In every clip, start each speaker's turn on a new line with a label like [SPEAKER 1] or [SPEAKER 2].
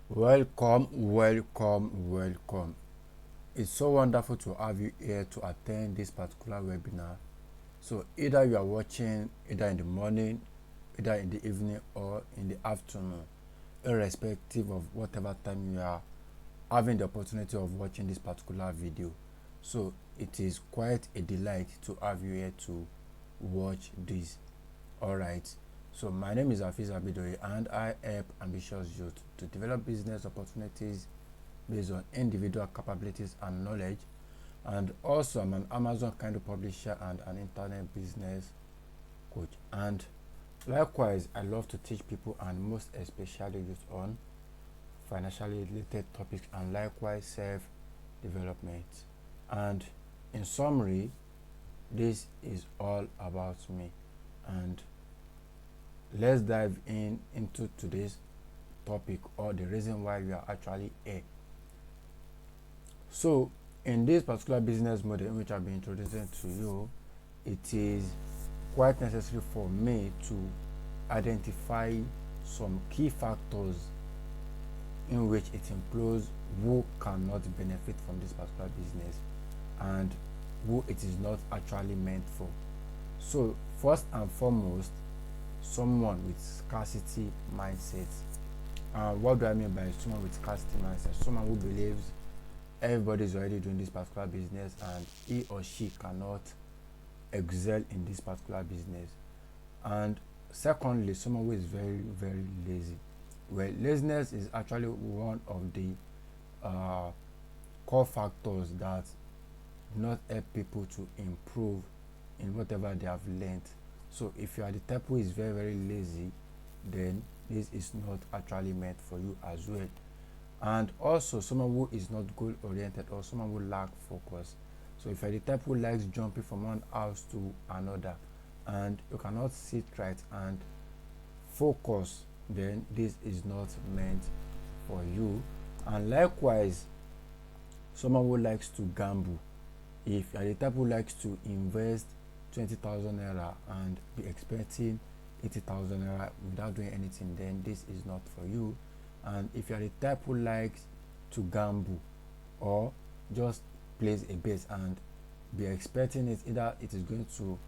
[SPEAKER 1] Welcome, welcome, welcome. It's so wonderful to have you here to attend this particular webinar. So either you are watching either in the morning, either in the evening or in the afternoon, irrespective of whatever time you are having the opportunity of watching this particular video. So it is quite a delight to have you here to watch this. Alright, so my name is Hafiz Abidoye and I help ambitious youth to develop business opportunities based on individual capabilities and knowledge. And also I'm an Amazon Kindle publisher and an internet business coach. And likewise, I love to teach people, and most especially youth, on financially related topics and likewise self-development. And in summary, this is all about me. And let's dive into today's topic, or the reason why we are actually here. So in this particular business model in which I've been introducing to you, it is quite necessary for me to identify some key factors in which it includes who cannot benefit from this particular business and who it is not actually meant for. So first and foremost, someone with scarcity mindset. What do I mean by someone with scarcity mindset? Someone who believes everybody is already doing this particular business and he or she cannot excel in this particular business. And secondly, someone who is very, very lazy. Well, laziness is actually one of the core factors that do not help people to improve in whatever they have learned. So if you are the type who is very, very lazy, then this is not actually meant for you as well. And also someone who is not goal oriented, or someone who lacks focus. So if you're the type who likes jumping from one house to another and you cannot sit right and focus, then this is not meant for you. And likewise, someone who likes to gamble. If you're the type who likes to invest 20,000 naira and be expecting 80,000 naira without doing anything, then this is not for you. And if you are the type who likes to gamble or just place a bet and be expecting it, either it is going to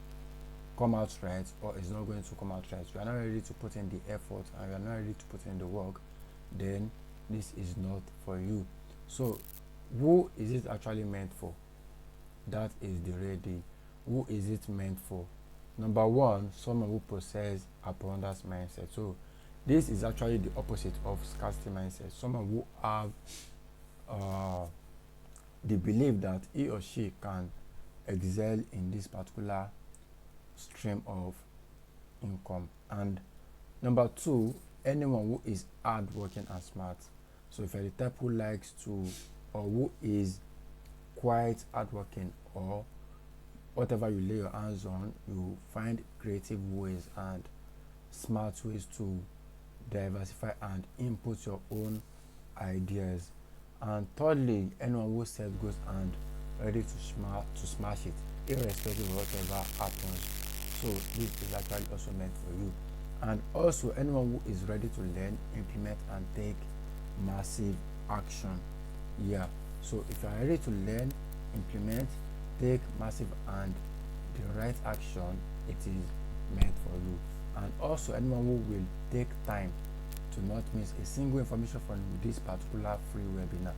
[SPEAKER 1] come out right or it's not going to come out right, you are not ready to put in the effort and you are not ready to put in the work, then this is not for you. So who is it actually meant for? That is the ready. Who is it meant for? Number one, someone who possesses abundance mindset. So this is actually the opposite of scarcity mindset. Someone who have the belief that he or she can excel in this particular stream of income. And number two, anyone who is hardworking and smart. So if you're the type who likes to, or who is quite hardworking, or whatever you lay your hands on, you find creative ways and smart ways to diversify and input your own ideas. And thirdly, anyone who sets goals and ready to smash it, irrespective of whatever happens. So this is actually also meant for you. And also anyone who is ready to learn, implement, and take massive action. Yeah. So if you are ready to learn, implement, take massive and the right action, it is meant for you. And also anyone who will take time to not miss a single information from this particular free webinar.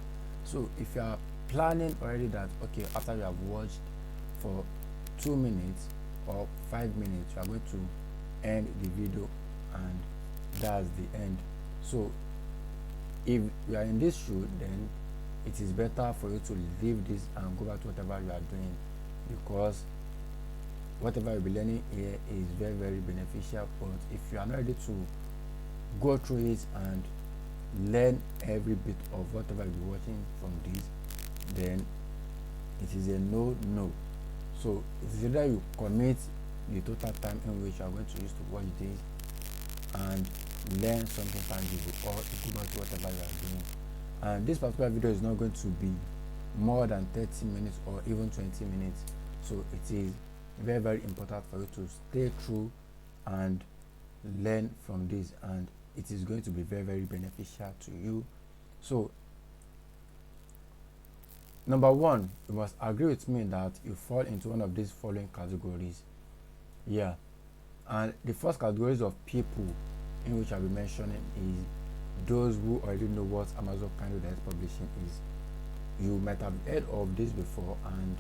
[SPEAKER 1] So if you are planning already that, okay, after you have watched for 2 minutes or 5 minutes, you are going to end the video and that's the end. So if you are in this shoe, then it is better for you to leave this and go back to whatever you are doing, because whatever you'll be learning here is very, very beneficial. But if you are not ready to go through it and learn every bit of whatever you'll be watching from this, then it is a no. So it is either you commit the total time in which you are going to use to watch this and learn something tangible, or you go back to whatever you are doing. And this particular video is not going to be more than 30 minutes or even 20 minutes. So it is very, very important for you to stay true and learn from this, and it is going to be very, very beneficial to you So number one, you must agree with me that you fall into one of these following categories. Yeah. And the first categories of people in which I'll be mentioning is those who already know what Amazon Kindle Direct Publishing is. You might have heard of this before, and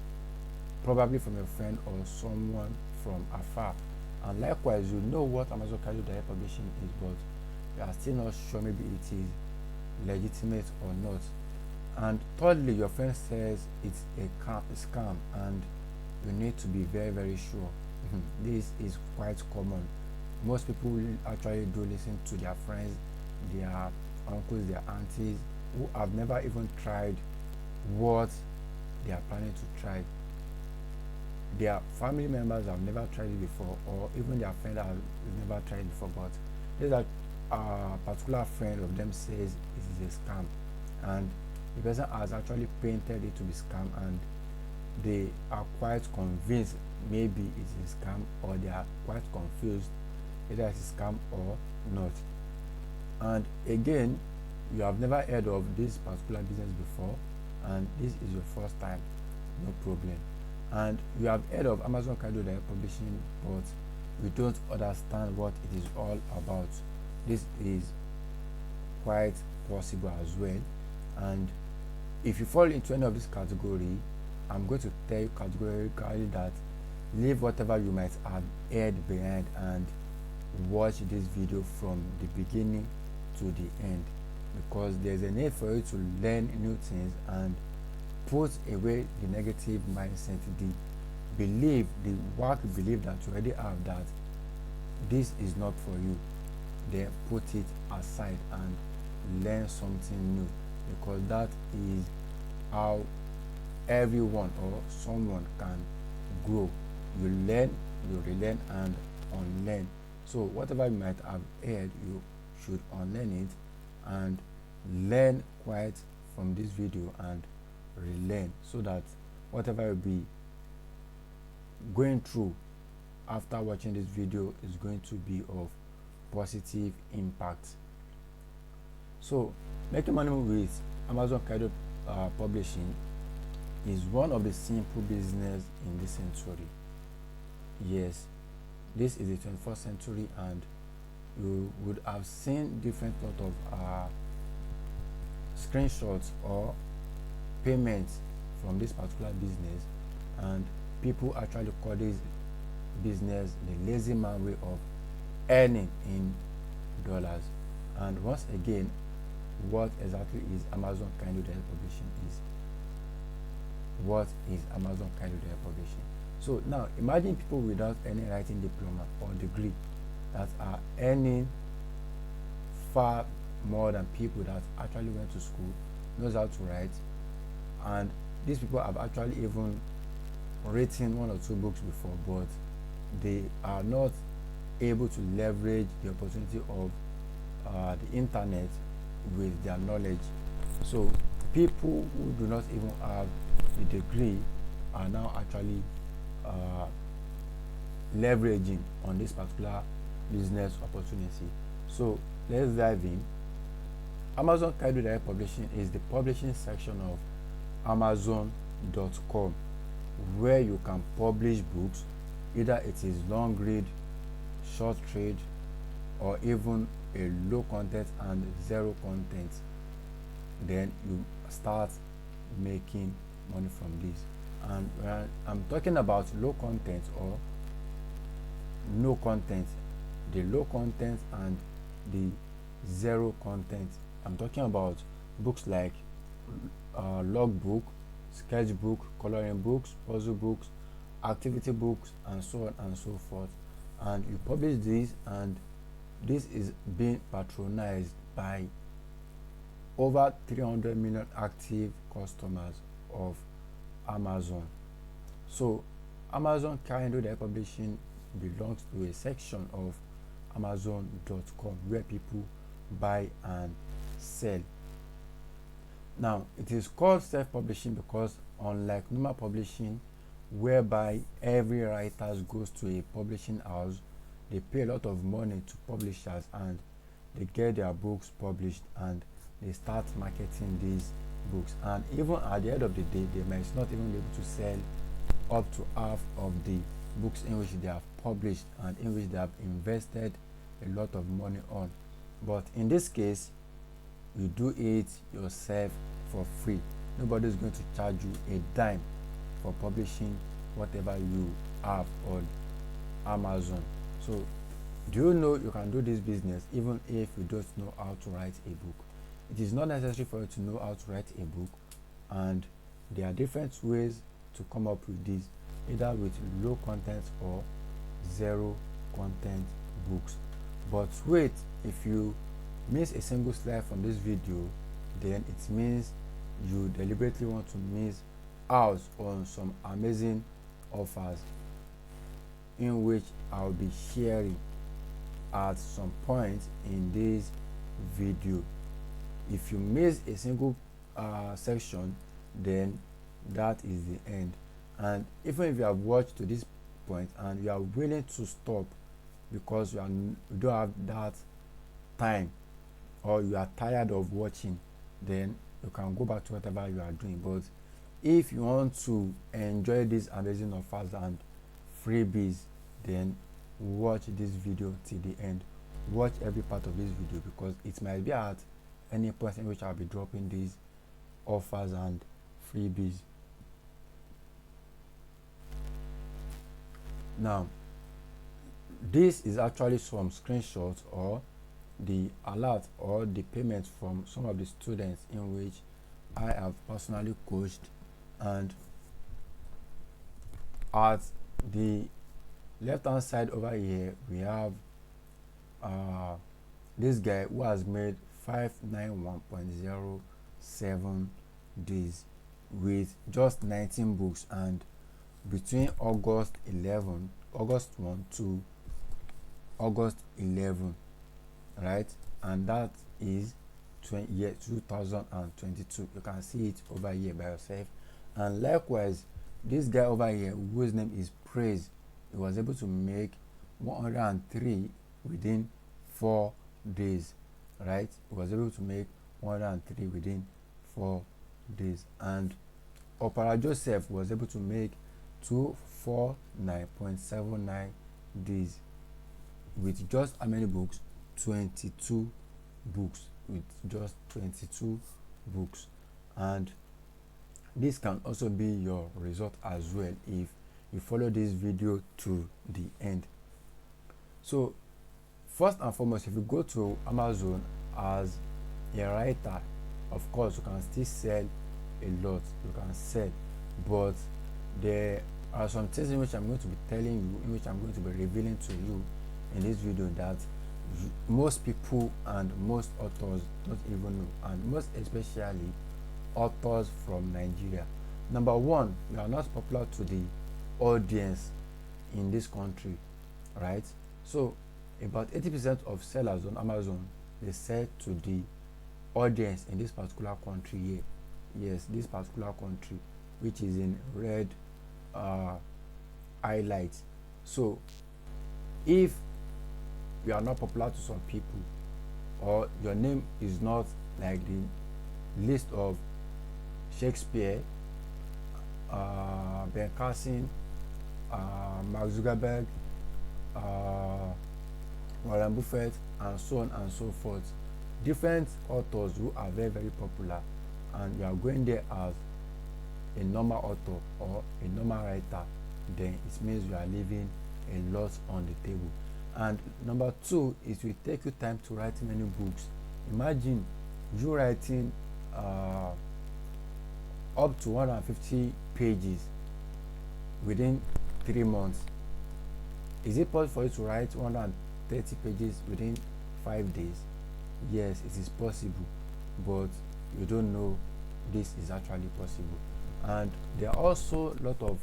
[SPEAKER 1] probably from a friend or someone from afar. And likewise, you know what Amazon Kindle Direct Publishing is, but you are still not sure maybe it is legitimate or not. And thirdly, your friend says it's a scam, and you need to be very, very sure. This is quite common. Most people actually do listen to their friends, their uncles, their aunties, who have never even tried what they are planning to try. Their family members have never tried it before, or even their friend has never tried it before, but there's a particular friend of them says it is a scam, and the person has actually painted it to be scam, and they are quite convinced maybe it's a scam, or they are quite confused whether it's a scam or not. And again, you have never heard of this particular business before, and this is your first time, no problem. And you have heard of Amazon Kindle Direct Publishing, but you don't understand what it is all about. This is quite possible as well. And if you fall into any of this category, I'm going to tell you categorically that leave whatever you might have heard behind and watch this video from the beginning to the end, because there's a need for you to learn new things and put away the negative mindset, the work belief that you already have that this is not for you. Then put it aside and learn something new, because that is how everyone or someone can grow. You learn, you relearn, and unlearn. So whatever you might have heard, you should unlearn it and learn quite from this video and relearn, so that whatever you'll be going through after watching this video is going to be of positive impact. So making money with Amazon Kindle Publishing is one of the simple business in this century. Yes, this is the 21st century, and you would have seen different sort of screenshots or payments from this particular business, and people actually call this business the lazy man way of earning in dollars. And once again, what exactly is Amazon Kindle Direct Publishing is? What is Amazon Kindle Direct Publishing? So now imagine people without any writing diploma or degree that are earning far more than people that actually went to school, knows how to write, and these people have actually even written 1 or 2 books before, but they are not able to leverage the opportunity of the internet with their knowledge. So people who do not even have a degree are now actually leveraging on this particular business opportunity. So let's dive in. Amazon Kindle Direct Publishing is the publishing section of Amazon.com, where you can publish books, either it is long read, short read, or even a low content and zero content. Then you start making money from this. And when I'm talking about low content or no content, the low content and the zero content, I'm talking about books like logbook, sketchbook, coloring books, puzzle books, activity books, and so on and so forth. And you publish this, and this is being patronized by over 300 million active customers of Amazon. So Amazon Kindle Direct Publishing belongs to a section of Amazon.com where people buy and sell. Now, it is called self-publishing because unlike normal publishing, whereby every writer goes to a publishing house, they pay a lot of money to publishers and they get their books published, and they start marketing these books, and even at the end of the day they might not even be able to sell up to half of the books in which they have published and in which they have invested a lot of money on. But in this case, you do it yourself for free. Nobody is going to charge you a dime for publishing whatever you have on Amazon. So do you know you can do this business even if you don't know how to write a book? It is not necessary for you to know how to write a book, and there are different ways to come up with this, either with low content or zero content books. But wait, if you miss a single slide from this video, then it means you deliberately want to miss out on some amazing offers in which I'll be sharing at some point in this video. If you miss a single section, then that is the end. And even if you have watched to this point and you are willing to stop because you don't have that time, or you are tired of watching, then you can go back to whatever you are doing. But if you want to enjoy these amazing offers and freebies, then watch this video till the end. Watch every part of this video, because it might be at any point in which I'll be dropping these offers and freebies. Now, this is actually some screenshots or the alert or the payment from some of the students in which I have personally coached. And at the left hand side over here, we have this guy who has made 591.07 days with just 19 books, and between August 1 to August 11, right? And that is year 2022. You can see it over here by yourself. And likewise, this guy over here whose name is Praise, he was able to make 103 within 4 days, right? He was able to make 103 within 4 days. And Opera Joseph was able to make 249.79 days with just how many books? 22 books, with just 22 books. And this can also be your result as well if you follow this video to the end. So first and foremost, if you go to Amazon as a writer, of course you can still sell a lot, you can sell, but there are some things in which I'm going to be telling you, in which I'm going to be revealing to you in this video, that most people and most authors don't even know, and most especially authors from Nigeria. Number one, we are not popular to the audience in this country, right? So about 80% of sellers on Amazon, they sell to the audience in this particular country here. Yes, this particular country, which is in red highlight. So if you are not popular to some people, or your name is not like the list of Shakespeare, Ben Carson, Mark Zuckerberg, Warren Buffett, and so on and so forth, different authors who are very, very popular, and you are going there as a normal author or a normal writer, then it means you are leaving a lot on the table. And number two, it will take you time to write many books. Imagine you writing up to 150 pages within 3 months. Is it possible for you to write 130 pages within 5 days? Yes, it is possible, but you don't know this is actually possible. And there are also a lot of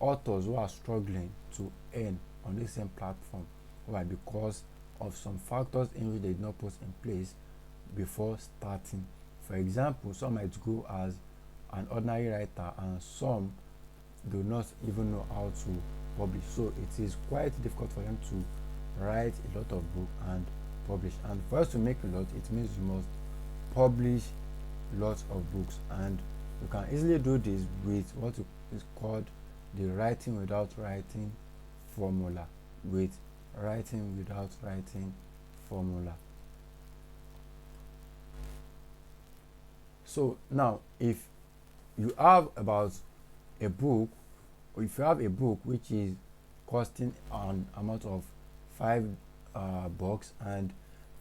[SPEAKER 1] authors who are struggling to earn on the same platform. Why? Because of some factors in which they did not put in place before starting. For example, some might go as an ordinary writer, and some do not even know how to publish. So it is quite difficult for them to write a lot of books and publish. And for us to make a lot, it means you must publish lots of books, and you can easily do this with what is called the writing without writing formula. With writing without writing formula. So now, if you have about a book, or if you have a book which is costing an amount of $5, and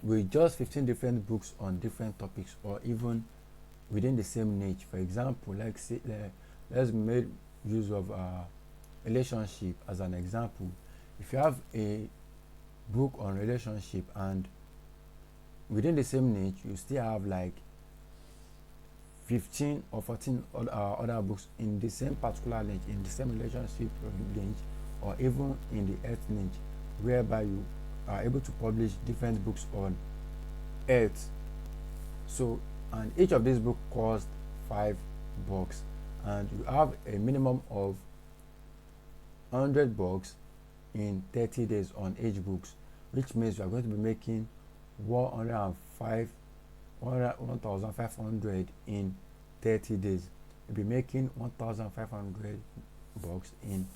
[SPEAKER 1] with just 15 different books on different topics, or even within the same niche. For example, like say, let's make use of relationship as an example. If you have a book on relationship, and within the same niche you still have like 15 or 14 other books in the same particular niche, in the same relationship niche, or even in the health niche, whereby you are able to publish different books on health. So, and each of these books cost $5, and you have a minimum of $100 in 30 days on each books, which means you are going to be making 1,500 in 30 days. You'll be making $1,500 in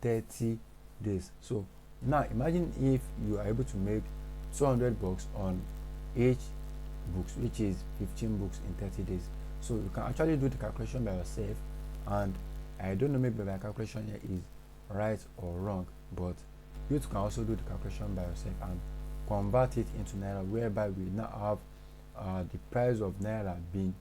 [SPEAKER 1] 30 days. So now imagine if you are able to make $200 on each books, which is 15 books in 30 days. So you can actually do the calculation by yourself, and I don't know, maybe my calculation here is right or wrong, but you can also do the calculation by yourself and convert it into naira, whereby we now have the price of naira being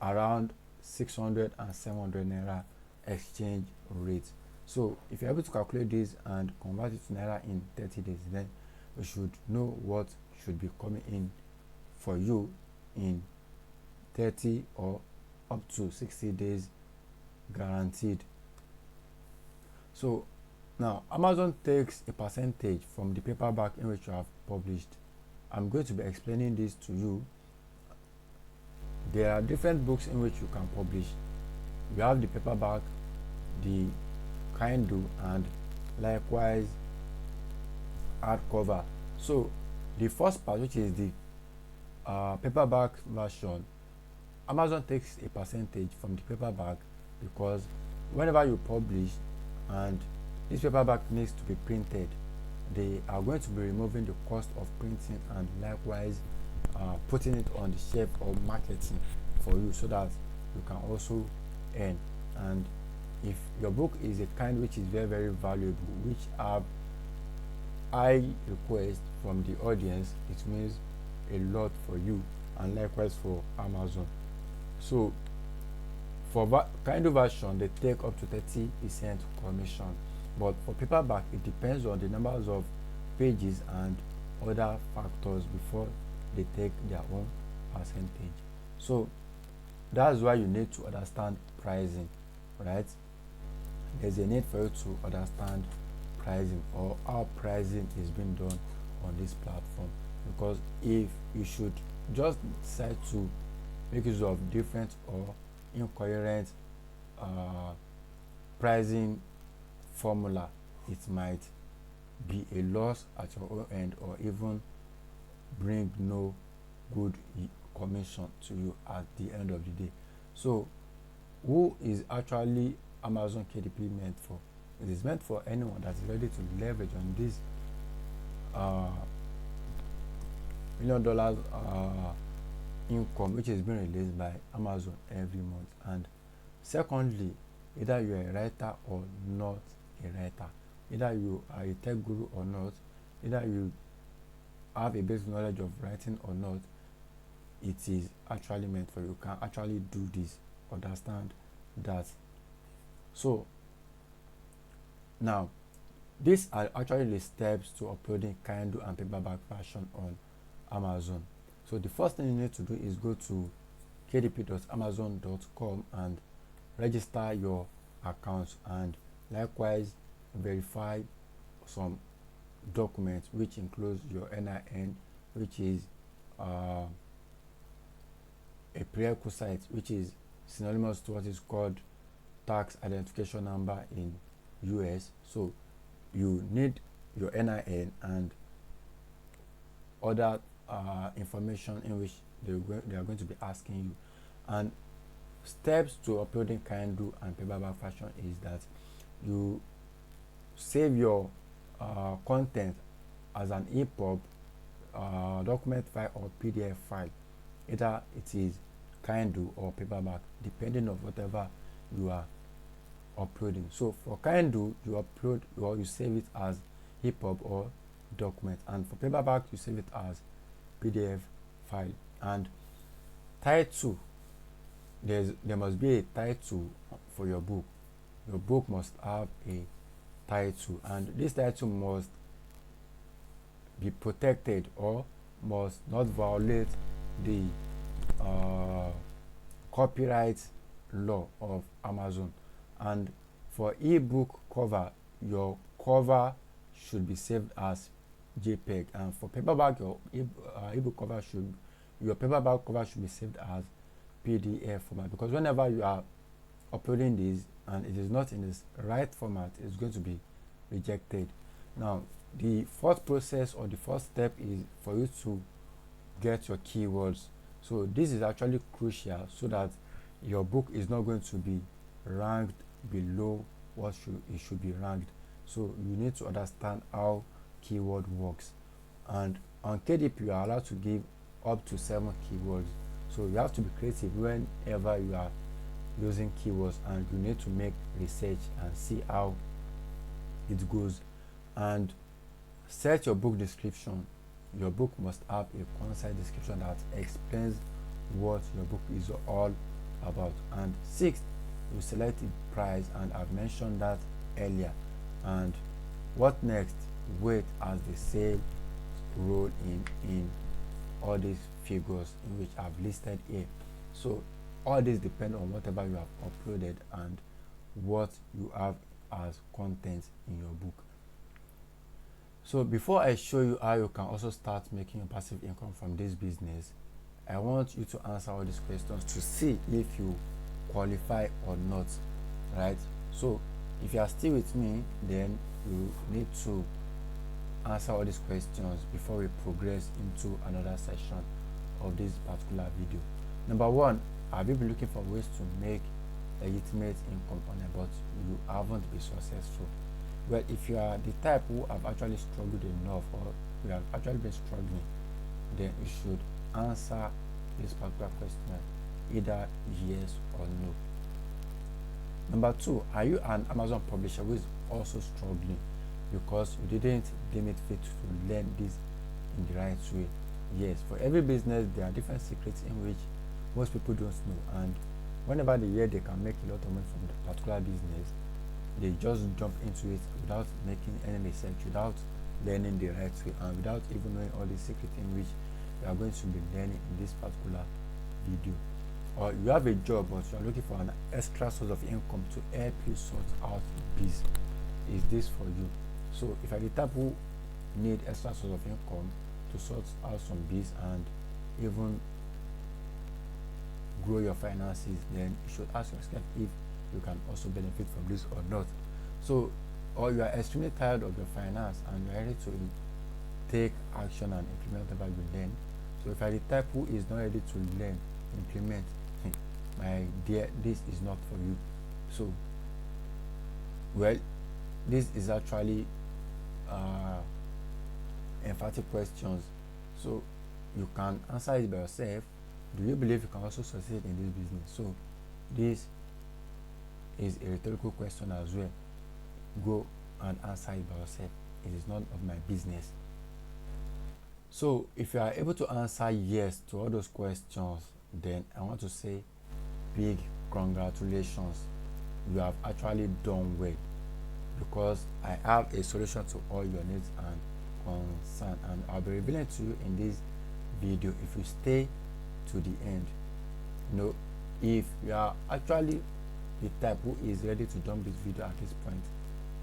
[SPEAKER 1] around 600 and 700 naira exchange rate. So if you're able to calculate this and convert it to naira in 30 days, then you should know what should be coming in for you in 30 or up to 60 days guaranteed. So now Amazon takes a percentage from the paperback in which you have published. I'm going to be explaining this to you. There are different books in which you can publish. You have the paperback, the kindle, and likewise hardcover. So the first part, which is the paperback version, Amazon takes a percentage from the paperback, because whenever you publish and this paperback needs to be printed, they are going to be removing the cost of printing and likewise putting it on the shelf or marketing for you, so that you can also earn. And if your book is a kind which is very, very valuable, which have high request from the audience, it means a lot for you, and likewise for Amazon. So for Kindle version, they take up to 30% commission, but for paperback it depends on the numbers of pages and other factors before they take their own percentage. So that's why you need to understand pricing, right? There's a need for you to understand pricing, or how pricing is being done on this platform, because if you should just decide to make use of different or incoherent pricing formula, it might be a loss at your own end, or even bring no good commission to you at the end of the day. So who is actually Amazon KDP meant for? It is meant for anyone that is ready to leverage on this $1 million income which is being released by Amazon every month. And secondly, either you are a writer or not a writer, either you are a tech guru or not, either you have a basic knowledge of writing or not, it is actually meant for you. You can actually do this, understand that. So now these are actually the steps to uploading Kindle and paperback version on Amazon. So the first thing you need to do is go to kdp.amazon.com and register your account, and likewise verify some documents, which includes your NIN, which is a prerequisite, which is synonymous to what is called tax identification number in US. So you need your NIN and other information in which they are going to be asking you. And steps to uploading Kindle and paperback version is that you save your content as an EPUB, document file, or PDF file. Either it is Kindle or paperback, depending on whatever you are uploading. So for Kindle, you upload or you save it as EPUB or document, and for paperback you save it as PDF file. And title, there must be a title for your book. Your book must have a title, and this title must be protected or must not violate the copyright law of Amazon. And for ebook cover, your cover should be saved as JPEG, and for paperback, your ebook cover your paperback cover should be saved as PDF format, because whenever you are uploading this and it is not in this right format, it's going to be rejected. Now, the first process or the first step is for you to get your keywords. So this is actually crucial so that your book is not going to be ranked below what it should be ranked. So you need to understand how keyword works. And on KDP, you are allowed to give up to 7 keywords. So you have to be creative whenever you are using keywords, and you need to make research and see how it goes. And set your book description. Your book must have a concise description that explains what your book is all about. And 6th, you select the price, and I've mentioned that earlier. And what next? Wait as the sale roll in all these figures in which I've listed here. So all this depend on whatever you have uploaded and what you have as content in your book. So before I show you how you can also start making a passive income from this business, I want you to answer all these questions to see if you qualify or not, right? So if you are still with me, then you need to answer all these questions before we progress into another section of this particular video. Number 1, have you been looking for ways to make legitimate income on it, but you haven't been successful? Well, if you are the type who have actually struggled enough, or you have actually been struggling, then you should answer this particular question either yes or no. Number 2, are you an Amazon publisher who is also struggling because you didn't deem it fit to learn this in the right way? Yes, for every business there are different secrets in which most people don't know, and whenever they hear they can make a lot of money from the particular business, they just jump into it without making any research, without learning the right way, and without even knowing all the secrets in which you are going to be learning in this particular video. Or you have a job but you are looking for an extra source of income to help you sort out this. Is this for you? So if you are the type who need extra source of income to sort out some biz and even grow your finances, then you should ask yourself if you can also benefit from this or not. So, or you are extremely tired of your finance and you are ready to take action and implement whatever you learn. So if you are the type who is not ready to learn, implement, my dear, this is not for you. So, well, this is actually emphatic questions, so you can answer it by yourself. Do you believe you can also succeed in this business? So this is a rhetorical question as well. Go and answer it by yourself. It is none of my business. So if you are able to answer yes to all those questions, then I want to say big congratulations. You have actually done well, because I have a solution to all your needs and concern, and I'll be revealing to you in this video if you stay to the end. If you are actually the type who is ready to dump this video at this point,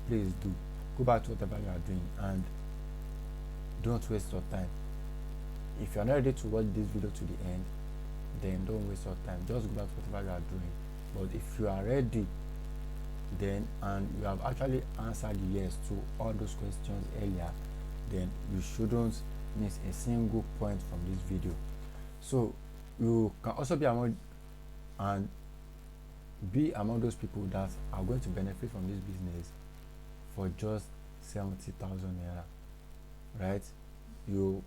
[SPEAKER 1] please do go back to whatever you are doing and don't waste your time. If you are not ready to watch this video to the end, then don't waste your time, just go back to whatever you are doing. But if you are ready, then, and you have actually answered yes to all those questions earlier, then you shouldn't miss a single point from this video. So you can also be among those people that are going to benefit from this business for just 70,000 naira, right? You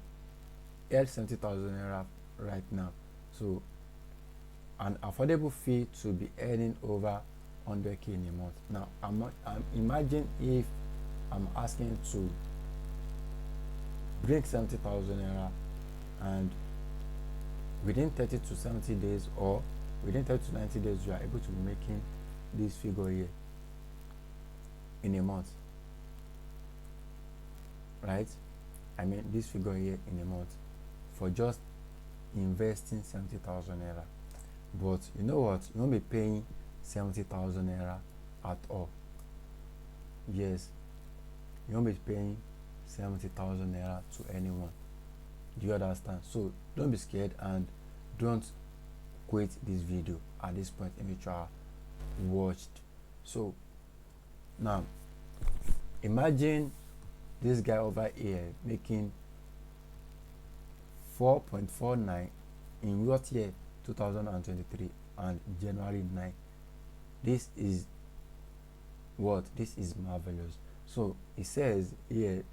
[SPEAKER 1] earn 70,000 naira right now, so an affordable fee to be earning over 100k in a month. Now imagine if I'm asking to bring 70,000 naira, and within 30 to 70 days or within 30 to 90 days you are able to be making this figure here in a month, right? I mean this figure here in a month for just investing 70,000 naira. But you know what, you won't be paying 70,000 naira at all. Yes, you won't be paying 70,000 naira to anyone. Do you understand? So don't be scared and don't quit this video at this point in which you are watched. So now imagine this guy over here making 4.49 in what year? 2023 and January 9. This is what? This is marvelous. So it says here,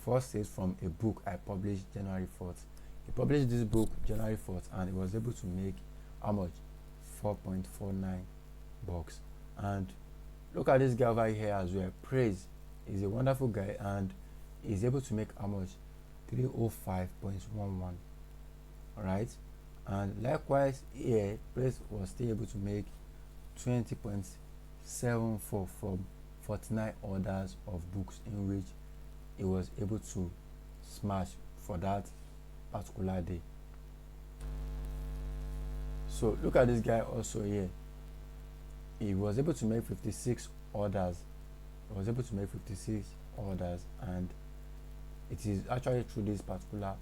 [SPEAKER 1] first says from a book I published January 4th. He published this book January 4th and he was able to make how much? 4.49 bucks. And look at this guy over here as well. Praise. He's a wonderful guy and he's able to make how much? 305.11. Alright. And likewise here, Praise was still able to make 20.74 from 49 orders of books in which he was able to smash for that particular day. So look at this guy also here. He was able to make 56 orders. He was able to make 56 orders, and it is actually through this particular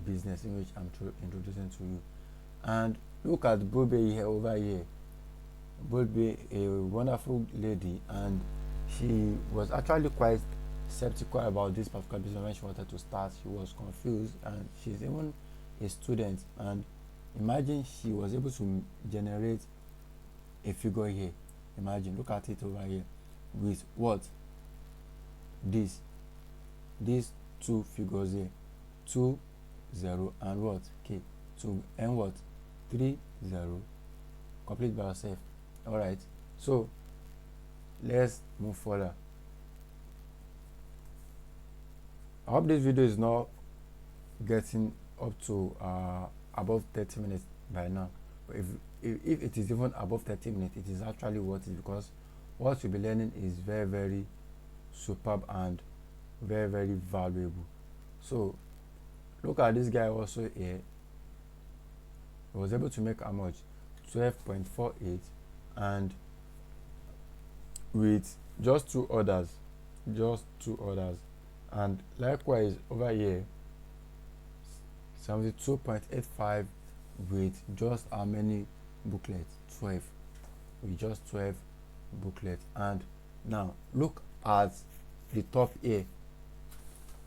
[SPEAKER 1] business in which I'm introducing to you. And look at Bobe here over here. Bobe, a wonderful lady, and she was actually quite skeptical about this particular business when she wanted to start. She was confused, and she's even a student. And imagine she was able to generate a figure here. Imagine, look at it over here with what? These two figures here, 2 0 and what? K to and what? 3 0. Complete by yourself. All right. So let's move further. I hope this video is not getting up to above 30 minutes by now. But if it is even above 30 minutes, it is actually worth it, because what you'll be learning is very, very superb and very, very valuable. So look at this guy also here. He was able to make how much? 12.48, and with just two orders, and likewise over here 72.85 with just how many booklets? 12, with just 12 booklets. And now look at the top here.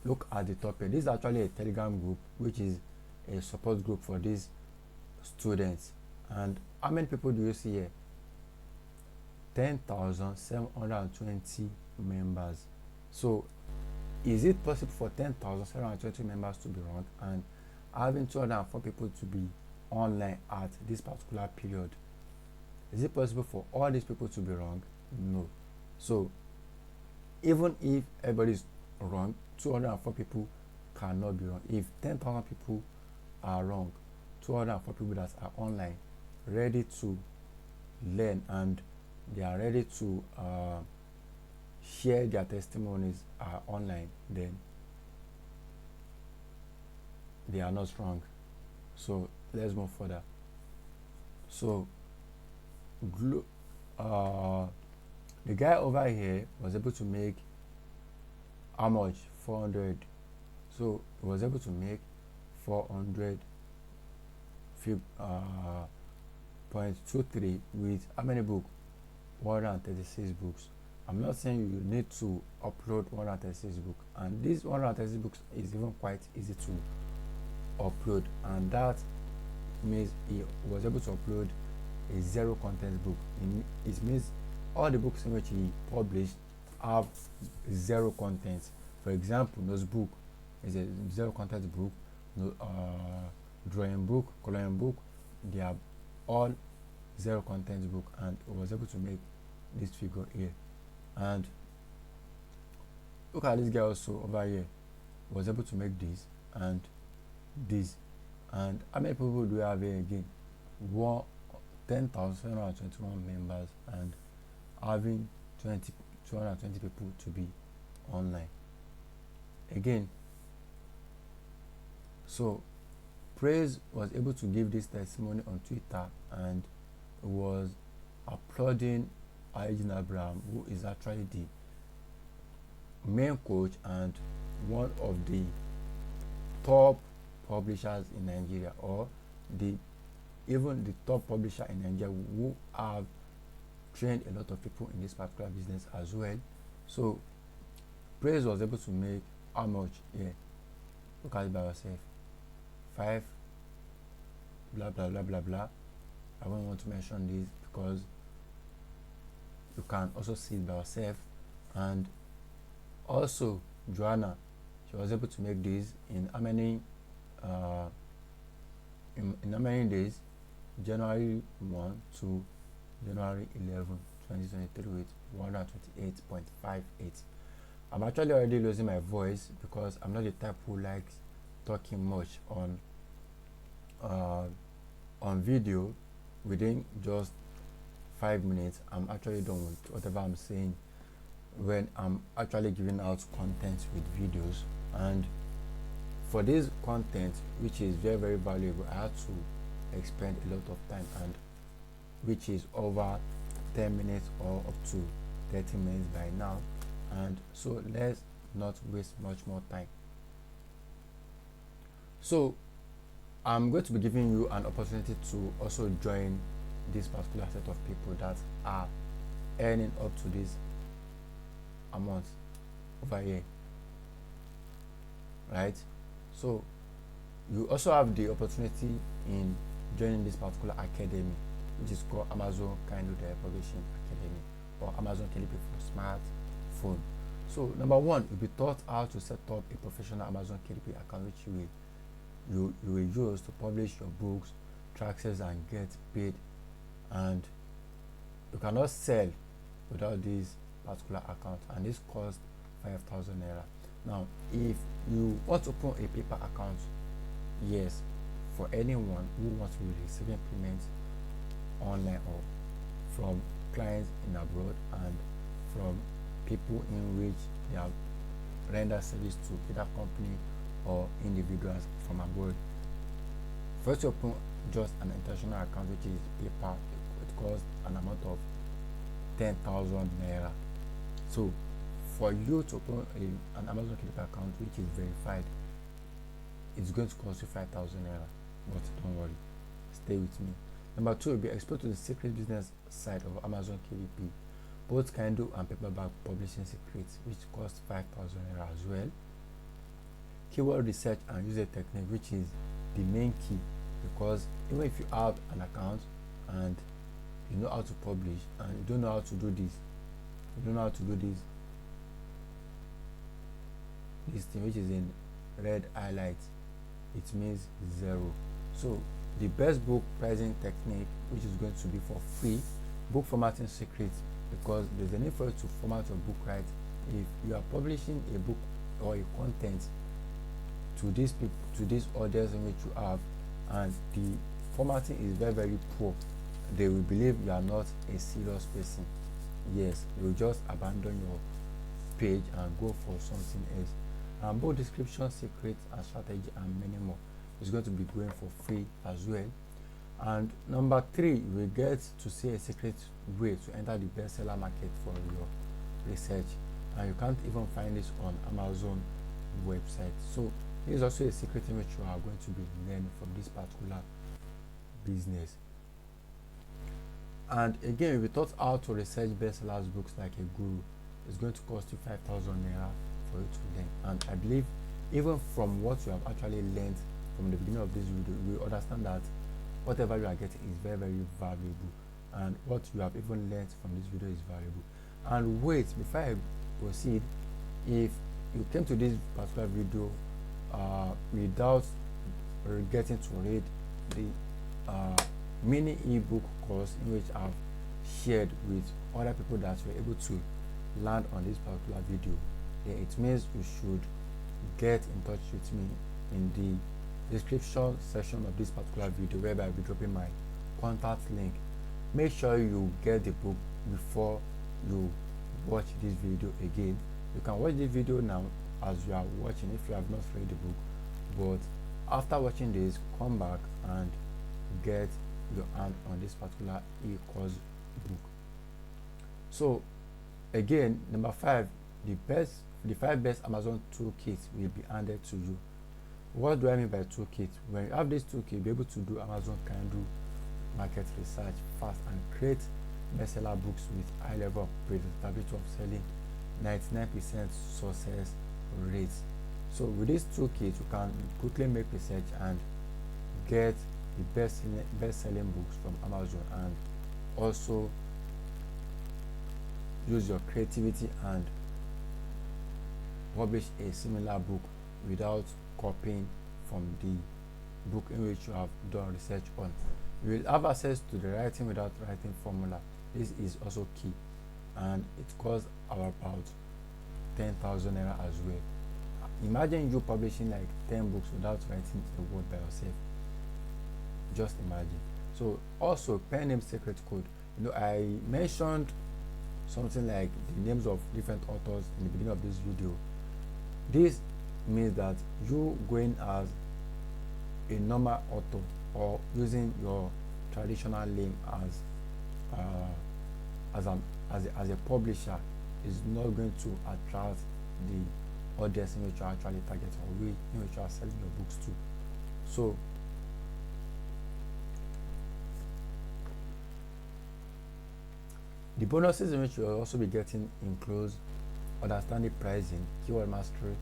[SPEAKER 1] Look at the top here. This is actually a Telegram group, which is a support group for these students. And how many people do you see here? 10,720 members. So is it possible for 10,720 members to be wrong and having 204 people to be online at this particular period? Is it possible for all these people to be wrong? No. So even if everybody is wrong, 204 people cannot be wrong. If 10,000 people are wrong, 204 people that are online ready to learn and they are ready to share their testimonies are online, then they are not wrong. So let's move further. So the guy over here was able to make how much? 400. So he was able to make 400.23 with how many books? 136 books. I'm not saying you need to upload 136 books, and this 136 books is even quite easy to upload, and that means he was able to upload a zero content book. It means all the books in which he published have zero content. For example, Notebook is a zero content book, drawing book, coloring book, they are all zero content book, and he was able to make this figure here. And look at this guy also over here, was able to make this and this. And how many people do we have here again? 10,721 members, and having 220 people to be online again. So Praise was able to give this testimony on Twitter, and was applauding Ayajin Abraham, who is actually the main coach and one of the top publishers in Nigeria, or even the top publisher in Nigeria, who have trained a lot of people in this particular business as well. So Praise was able to make how much? Yeah, look at it by yourself. 5 blah blah blah blah blah. I don't want to mention this because you can also see it by yourself. And also Joanna, she was able to make this in how many in how many days? January 1 to January 11, 2023 with 128.58. I'm actually already losing my voice because I'm not the type who likes talking much on video. Within just 5 minutes, I'm actually done with whatever I'm saying when I'm actually giving out content with videos. And for this content, which is very very valuable, I had to expend a lot of time, and which is over 10 minutes or up to 30 minutes by now. And so let's not waste much more time. So I'm going to be giving you an opportunity to also join this particular set of people that are earning up to this amount over here, right? So you also have the opportunity in joining this particular academy, which is called Amazon Kindle Publishing Academy, or Amazon KDP for smartphone. So number one, you'll be taught how to set up a professional Amazon KDP account, which you will use to publish your books, track sales, and get paid. And you cannot sell without this particular account, and this costs 5,000 naira. Now, if you want to open a paper account, yes, for anyone who wants to be receiving payments online or from clients in abroad and from people in which they have rendered service to either company or individuals from abroad. First, you open just an international account, which is paper. It costs an amount of 10,000 naira. So for you to open an Amazon KDP account which is verified, it's going to cost you 5,000 naira. But don't worry, stay with me. Number two, you'll be exposed to the secret business side of Amazon KDP, both Kindle and paperback publishing secrets, which cost 5,000 naira as well. Keyword research and user technique, which is the main key, because even if you have an account and you know how to publish and you don't know how to do this, this thing which is in red highlight, it means zero. So the best book pricing technique, which is going to be for free, book formatting secrets, because there's a need for you to format your book right. If you are publishing a book or a content to these people, to this audience in which you have, and the formatting is very very poor, they will believe you are not a serious person. Yes, they will just abandon your page and go for something else. And book description, secrets and strategy, and many more is going to be going for free as well. And number three, you will get to see a secret way to enter the bestseller market for your research, and you can't even find this on Amazon website. So this is also a secret in which you are going to be learning from this particular business. And again, we taught how to research bestsellers books like a guru. it's going to cost you 5,000 naira for you to learn. And I believe even from what you have actually learned from the beginning of this video, you will understand that whatever you are getting is very, very valuable, and what you have even learned from this video is valuable. And wait, before I proceed, if you came to this particular video without getting to read the mini ebook course in which I've shared with other people that were able to land on this particular video, then it means you should get in touch with me in the description section of this particular video, whereby I'll be dropping my contact link. Make sure you get the book before you watch this video again. You can watch this video now as you are watching if you have not read the book, but after watching this, come back and get your hand on this particular e-course book. So again, number 5, the 5 best Amazon toolkits will be handed to you. What do I mean by toolkit? When you have this toolkit, you'll be able to do Amazon Kindle market research fast and create bestseller books with high level of predictability of selling, 99% success rates. So with this toolkit, you can quickly make research and get the best-selling books from Amazon, and also use your creativity and publish a similar book without copying from the book in which you have done research on. You will have access to the writing without writing formula. This is also key, and it costs about 10,000 naira as well. Imagine you publishing like 10 books without writing a word by yourself. Just imagine. So also pen name secret code. I mentioned something like the names of different authors in the beginning of this video. This means that you going as a normal author or using your traditional name as a publisher is not going to attract the audience in which you are actually targeting, or in which you are selling your books to. So the bonuses in which you will also be getting includes understanding pricing, keyword mastery,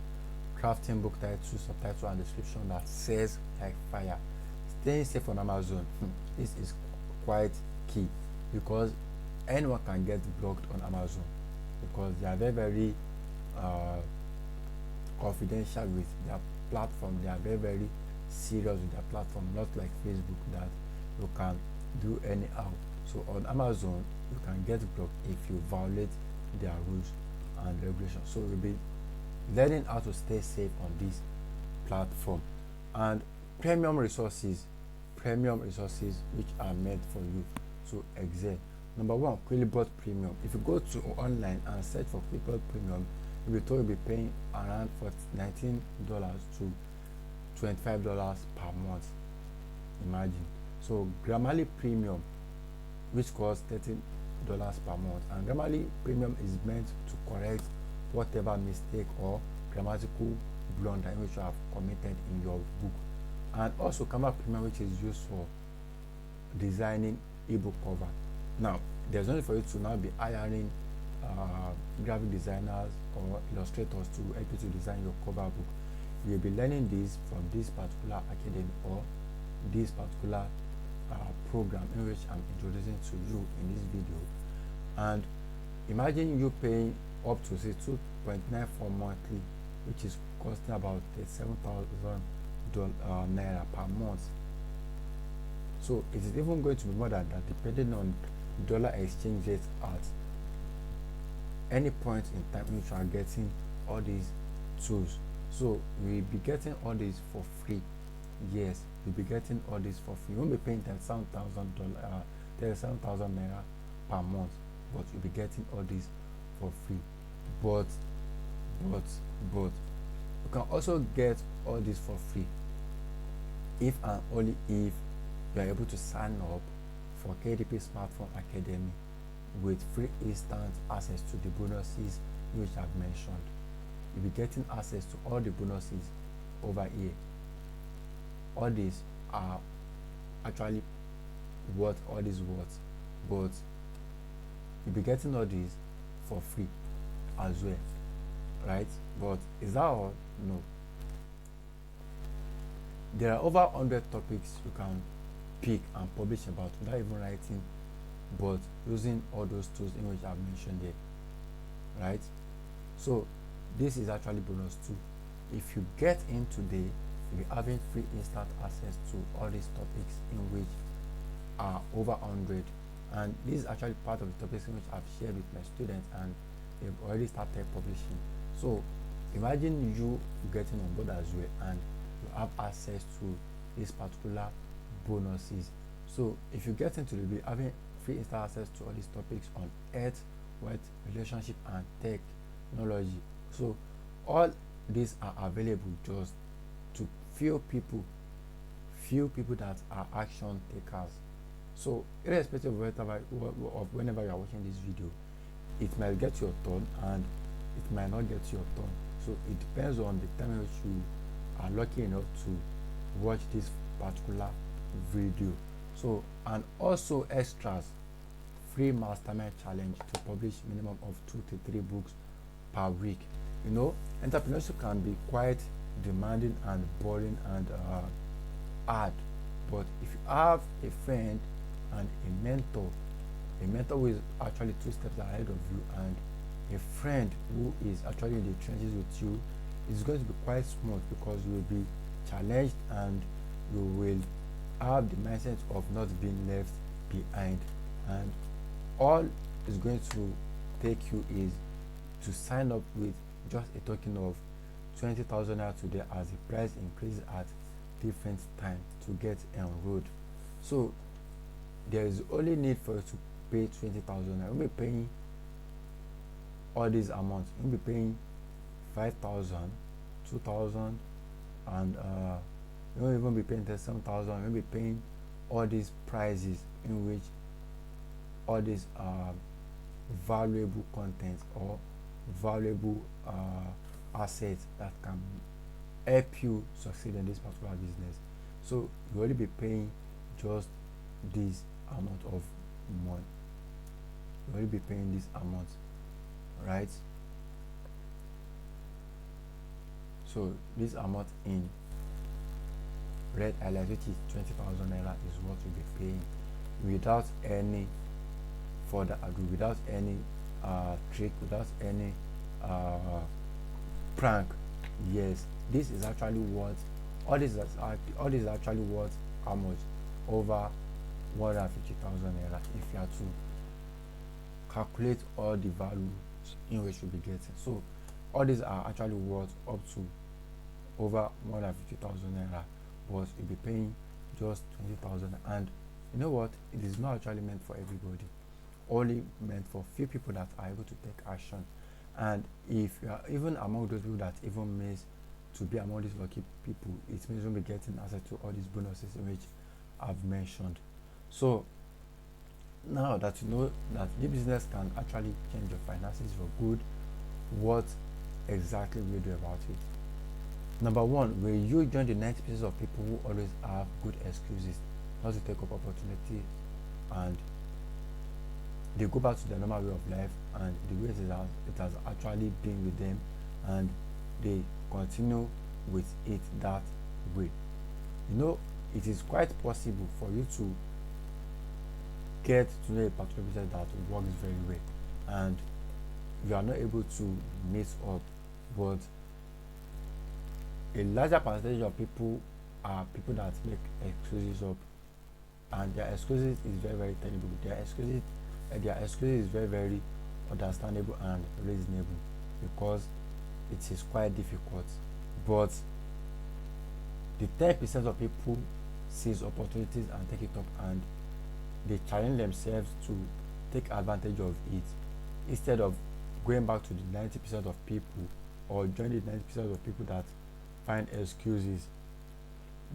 [SPEAKER 1] crafting book title, subtitle, and description that says like fire. Staying safe on Amazon. This is quite key, because anyone can get blocked on Amazon, because they are very, very confidential with their platform. They are very, very serious with their platform, not like Facebook that you can do anyhow. So on Amazon, you can get blocked if you violate their rules and regulations. So you'll be learning how to stay safe on this platform. And premium resources which are made for you to excel. Number 1, Quillbot Premium. If you go to online and search for Quillbot Premium, you'll be told you'll be paying around $19 to $25 per month. Imagine. So Grammarly Premium, which costs $30 per month, and Grammarly Premium is meant to correct whatever mistake or grammatical blunder in which you have committed in your book. And also CANVA Premium, which is used for designing ebook cover. Now there's only for you to now be hiring graphic designers or illustrators to help you to design your cover book. You'll be learning this from this particular academy or this particular program in which I'm introducing to you in this video. And imagine you paying up to say 2.94 monthly, which is costing about 37,000 naira per month. So it is even going to be more than that, depending on dollar exchange rate at any point in time in which you are getting all these tools. So we'll be getting all these for free. Yes, you'll be getting all this for free. You won't be paying $37,000 naira per month, but you'll be getting all this for free. But you can also get all this for free if and only if you are able to sign up for KDP Smartphone Academy with free instant access to the bonuses which I've mentioned. You'll be getting access to all the bonuses over here. All these are actually what all these words, but you'll be getting all these for free. as well, right? But is that all? No. There are over 100 topics you can pick and publish about without even writing, but using all those tools in which I've mentioned here, right? So this is actually bonus too. If you get in today, you'll be having free instant access to all these topics in which are over 100, and this is actually part of the topics in which I've shared with my students, and they've already started publishing. So imagine you getting on board as well, and you have access to these particular bonuses. So if you get into the having free instant access to all these topics on health, wealth, relationship, and technology. So all these are available just to few people that are action takers. So irrespective of whenever you are watching this video, it might get your turn and it might not get your turn. So it depends on the time in which you are lucky enough to watch this particular video. So, and also extras, free mastermind challenge to publish minimum of 2 to 3 books per week. You know, entrepreneurship can be quite demanding and boring and hard, but if you have a friend and a mentor who is actually 2 steps ahead of you, and a friend who is actually in the trenches with you, it's going to be quite smooth because you will be challenged and you will have the mindset of not being left behind, and all is going to take you is to sign up with just a token of 20,000 naira today, as the price increases at different times to get enrolled. So there is only need for you to pay 20,000 naira. You'll be paying all these amounts. You'll be paying 5,000, 2,000, and you won't even be paying 7,000. You'll be paying all these prices in which all these valuable content or valuable assets that can help you succeed in this particular business. So you will only be paying just this amount of money. You will only be paying this amount, right? So this amount in red highlight, which is 20,000 naira, is what you'll be paying without any further ado, without any trick, without any prank. Yes, this is actually what all this is actually worth how much? Over 150,000 naira if you are to calculate all the values in which you'll be getting. So all these are actually worth up to over 150,000 naira, but you'll be paying just 20,000. And you know what, it is not actually meant for everybody, only meant for few people that are able to take action. And if you are even among those people that even miss to be among these lucky people, it means you'll be getting access to all these bonuses in which I've mentioned. So now that you know that the business can actually change your finances for good, what exactly will you do about it? Number one, will you join the 90% of people who always have good excuses not to take up opportunity, and they go back to their normal way of life and the way it has actually been with them, and they continue with it that way? You know, it is quite possible for you to get to know a particular business that works very well and you are not able to meet up, but a larger percentage of people are people that make excuses up, and their excuses is very, very terrible. Their excuses is very, very understandable and reasonable because it is quite difficult. But the 10% of people seize opportunities and take it up, and they challenge themselves to take advantage of it instead of going back to the 90% of people or joining the 90% of people that find excuses.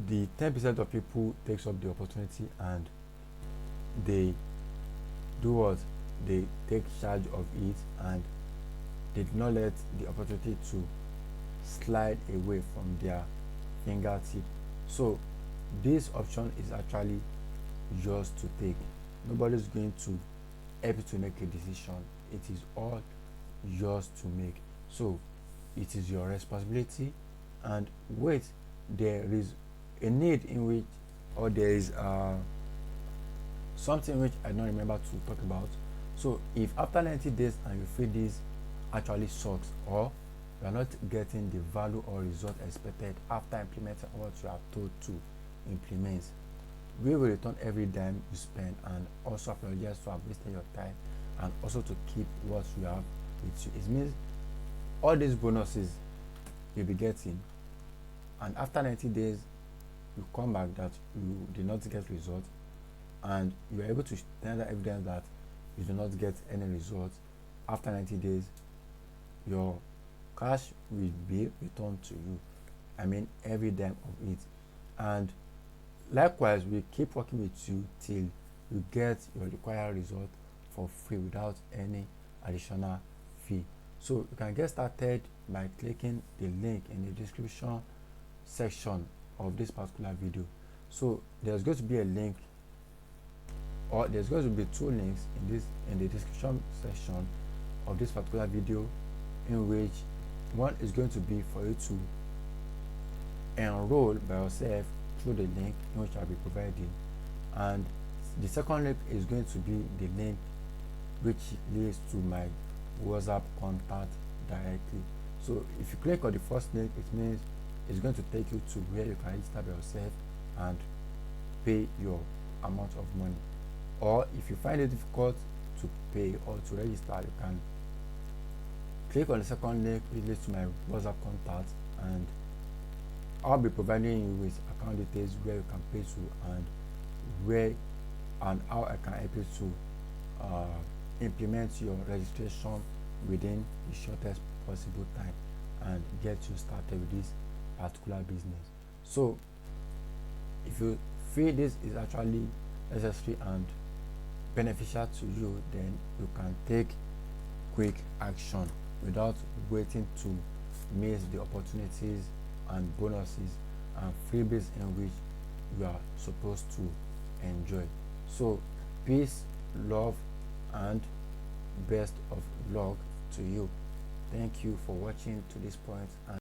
[SPEAKER 1] The 10% of people takes up the opportunity and they do what? They take charge of it, and they do not let the opportunity to slide away from their fingertip. So this option is actually yours to take. Nobody's going to help you to make a decision. It is all yours to make. So it is your responsibility. And wait, there is a need in which, or there is something which I don't remember to talk about. So if after 90 days and you feel this actually sucks, or you are not getting the value or result expected after implementing what you are told to implement, we will return every dime you spend, and also apologize to have wasted your time, and also to keep what you have with you. It means all these bonuses you'll be getting, and after 90 days you come back that you did not get result, and you are able to tender evidence that you do not get any results after 90 days, your cash will be returned to you. I mean every dime of it. And likewise, we keep working with you till you get your required result for free without any additional fee. So you can get started by clicking the link in the description section of this particular video. So there's going to be a link, or there's going to be two links in the description section of this particular video, in which one is going to be for you to enroll by yourself through the link in which I'll be providing, and the second link is going to be the link which leads to my WhatsApp contact directly. So if you click on the first link, it means it's going to take you to where you can register by yourself and pay your amount of money. Or if you find it difficult to pay or to register, you can click on the second link which leads to my WhatsApp contact, and I'll be providing you with account details where you can pay to, and where and how I can help you to implement your registration within the shortest possible time and get you started with this particular business. So if you feel this is actually necessary and beneficial to you, then you can take quick action without waiting to miss the opportunities and bonuses and freebies in which you are supposed to enjoy. So peace, love, and best of luck to you. Thank you for watching to this point, and